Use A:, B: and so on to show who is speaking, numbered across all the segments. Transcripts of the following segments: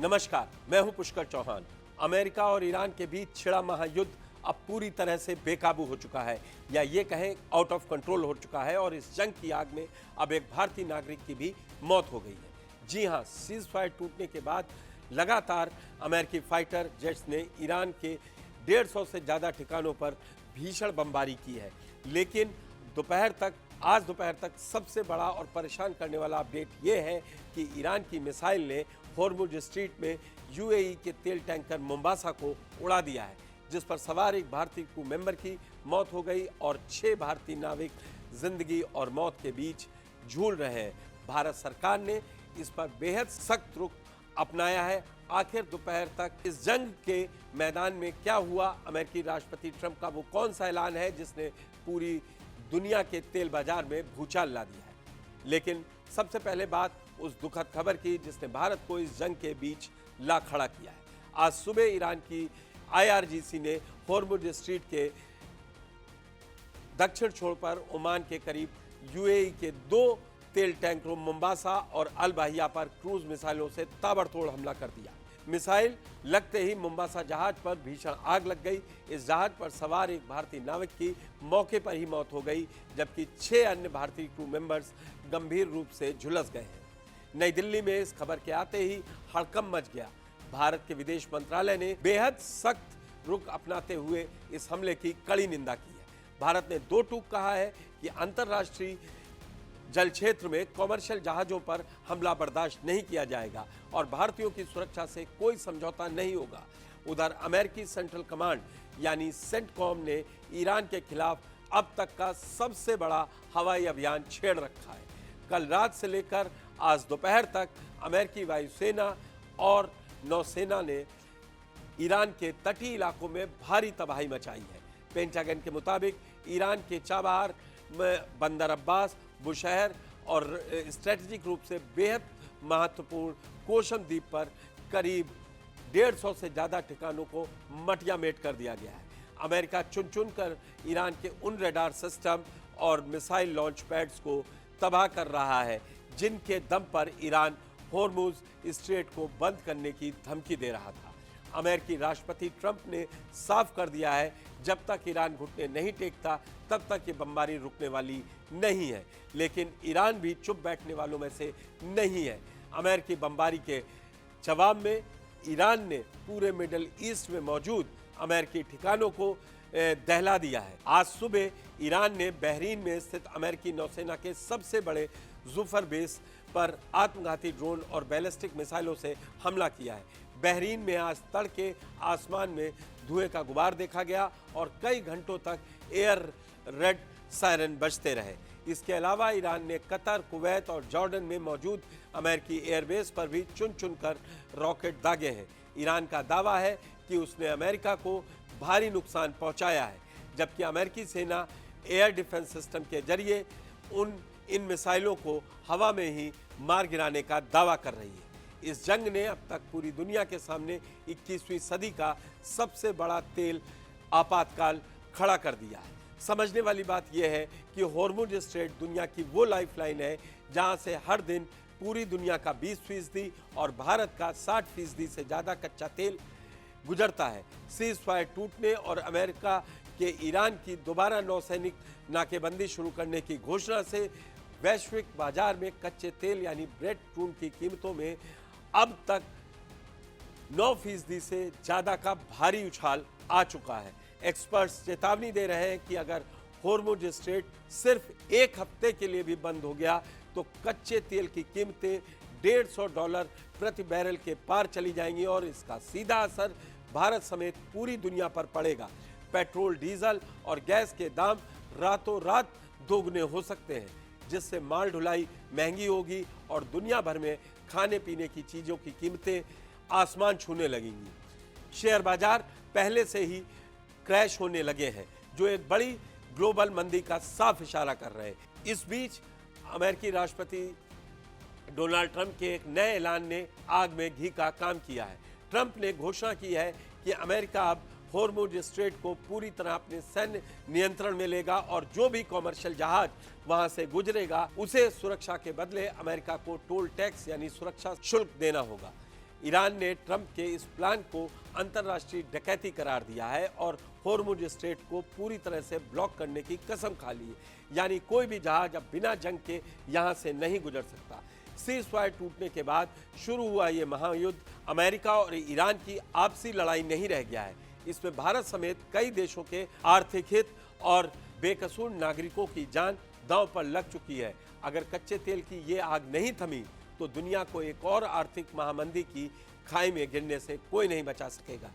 A: नमस्कार, मैं हूं पुष्कर चौहान। अमेरिका और ईरान के बीच छिड़ा महायुद्ध अब पूरी तरह से बेकाबू हो चुका है, या ये कहें आउट ऑफ कंट्रोल हो चुका है, और इस जंग की आग में अब एक भारतीय नागरिक की भी मौत हो गई है। जी हां, सीज फायर टूटने के बाद लगातार अमेरिकी फाइटर जेट्स ने ईरान के 150 से ज़्यादा ठिकानों पर भीषण बमबारी की है। लेकिन आज दोपहर तक सबसे बड़ा और परेशान करने वाला अपडेट ये है कि ईरान की मिसाइल ने होर्मुज स्ट्रीट में यूएई के तेल टैंकर मोम्बासा को उड़ा दिया है, जिस पर सवार एक भारतीय क्रू मेंबर की मौत हो गई और 6 भारतीय नाविक जिंदगी और मौत के बीच झूल रहे हैं। भारत सरकार ने इस पर बेहद सख्त रुख अपनाया है। आखिर दोपहर तक इस जंग के मैदान में क्या हुआ? अमेरिकी राष्ट्रपति ट्रंप का वो कौन सा ऐलान है जिसने पूरी दुनिया के तेल बाजार में भूचाल ला दिया है? लेकिन सबसे पहले बात उस दुखद खबर की जिसने भारत को इस जंग के बीच ला खड़ा किया है। आज सुबह ईरान की आईआरजीसी ने होर्मुज स्ट्रीट के दक्षिण छोर पर ओमान के करीब यूएई के 2 तेल टैंकरों मोम्बासा और अल बाहिया पर क्रूज मिसाइलों से ताबड़तोड़ हमला कर दिया। मिसाइल लगते ही मोम्बासा जहाज पर भीषण आग लग गई। इस जहाज पर सवार एक भारतीय नाविक की मौके पर ही मौत हो गई, जबकि 6 अन्य भारतीय क्रू मेंबर्स गंभीर रूप से झुलस गए हैं। नई दिल्ली में इस खबर के आते ही हड़कंप मच गया। भारत के विदेश मंत्रालय ने बेहद सख्त रुख अपनाते हुए इस हमले की कड़ी निंदा की है। भारत ने 2 टूक कहा है कि अंतर्राष्ट्रीय जल क्षेत्र में कॉमर्शियल जहाजों पर हमला बर्दाश्त नहीं किया जाएगा और भारतीयों की सुरक्षा से कोई समझौता नहीं होगा। उधर अमेरिकी सेंट्रल कमांड यानी सेंटकॉम ने ईरान के खिलाफ अब तक का सबसे बड़ा हवाई अभियान छेड़ रखा है। कल रात से लेकर आज दोपहर तक अमेरिकी वायुसेना और नौसेना ने ईरान के तटीय इलाकों में भारी तबाही मचाई है। पेंटागन के मुताबिक ईरान के चाबहार में बंदर अब्बास, बुशहर और स्ट्रेटेजिक रूप से बेहद महत्वपूर्ण कोशम द्वीप पर करीब 150 से ज़्यादा ठिकानों को मटियामेट कर दिया गया है। अमेरिका चुन चुन कर ईरान के उन रडार सिस्टम और मिसाइल लॉन्च पैड्स को तबाह कर रहा है जिनके दम पर ईरान होर्मुज स्ट्रेट को बंद करने की धमकी दे रहा था। अमेरिकी राष्ट्रपति ट्रंप ने साफ कर दिया है, जब तक ईरान घुटने नहीं टेकता तब तक ये बमबारी रुकने वाली नहीं है। लेकिन ईरान भी चुप बैठने वालों में से नहीं है। अमेरिकी बमबारी के जवाब में ईरान ने पूरे मिडल ईस्ट में मौजूद अमेरिकी ठिकानों को दहला दिया है। आज सुबह ईरान ने बहरीन में स्थित अमेरिकी नौसेना के सबसे बड़े जुफर बेस पर आत्मघाती ड्रोन और बैलिस्टिक मिसाइलों से हमला किया है। बहरीन में आज तड़के आसमान में धुएं का गुबार देखा गया और कई घंटों तक एयर रेड सायरन बजते रहे। इसके अलावा ईरान ने कतर, कुवैत और जॉर्डन में मौजूद अमेरिकी एयरबेस पर भी चुन चुनकर रॉकेट दागे हैं। ईरान का दावा है कि उसने अमेरिका को भारी नुकसान पहुंचाया है, जबकि अमेरिकी सेना एयर डिफेंस सिस्टम के जरिए इन मिसाइलों को हवा में ही मार गिराने का दावा कर रही है। इस जंग ने अब तक पूरी दुनिया के सामने 21वीं सदी का सबसे बड़ा तेल आपातकाल खड़ा कर दिया है। समझने वाली बात यह है कि होर्मुज स्ट्रेट दुनिया की वो लाइफलाइन है जहां से हर दिन पूरी दुनिया का 20% और भारत का 60% से ज़्यादा कच्चा तेल गुजरता है। सीज फायर टूटने और अमेरिका के ईरान की दोबारा नौसैनिक नाकेबंदी शुरू करने की घोषणा से वैश्विक बाजार में कच्चे तेल यानी ब्रेड क्रूड की कीमतों में अब तक 9% से ज़्यादा का भारी उछाल आ चुका है। एक्सपर्ट्स चेतावनी दे रहे हैं कि अगर होर्मुज स्ट्रेट सिर्फ एक हफ्ते के लिए भी बंद हो गया तो कच्चे तेल की कीमतें $150 प्रति बैरल के पार चली जाएंगी और इसका सीधा असर भारत समेत पूरी दुनिया पर पड़ेगा। पेट्रोल, डीजल और गैस के दाम रातों रात दोगुने हो सकते हैं, जिससे माल ढुलाई महंगी होगी और दुनिया भर में खाने पीने की चीज़ों की कीमतें आसमान छूने लगेंगी। शेयर बाजार पहले से ही क्रैश होने लगे हैं, जो एक बड़ी ग्लोबल मंदी का साफ इशारा कर रहे हैं। इस बीच अमेरिकी राष्ट्रपति डोनाल्ड ट्रंप के एक नए ऐलान ने आग में घी का काम किया है। ट्रंप ने घोषणा की है कि अमेरिका अब होर्मुज स्ट्रेट को पूरी तरह अपने सैन्य नियंत्रण में लेगा और जो भी कॉमर्शियल जहाज वहां से गुजरेगा उसे सुरक्षा के बदले अमेरिका को टोल टैक्स यानी सुरक्षा शुल्क देना होगा। ईरान ने ट्रंप के इस प्लान को अंतर्राष्ट्रीय डकैती करार दिया है और होर्मुज स्ट्रेट को पूरी तरह से ब्लॉक करने की कसम खा ली है। यानी कोई भी जहाज अब बिना जंग के यहां से नहीं गुजर सकता। सीज़फायर टूटने के बाद शुरू हुआ ये महायुद्ध अमेरिका और ईरान की आपसी लड़ाई नहीं रह गया है। इसमें भारत समेत कई देशों के आर्थिक हित और बेकसूर नागरिकों की जान दांव पर लग चुकी है। अगर कच्चे तेल की ये आग नहीं थमी तो दुनिया को एक और आर्थिक महामंदी की खाई में गिरने से कोई नहीं बचा सकेगा।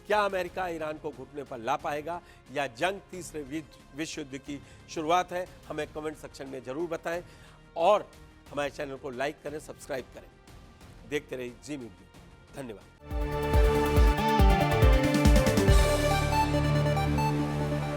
A: क्या अमेरिका ईरान को घुटने पर ला पाएगा या जंग तीसरे विश्व युद्ध की शुरुआत है? हमें कमेंट सेक्शन में जरूर बताएं और हमारे चैनल को लाइक करें, सब्सक्राइब करें। देखते रहिए जी मीडिया। धन्यवाद।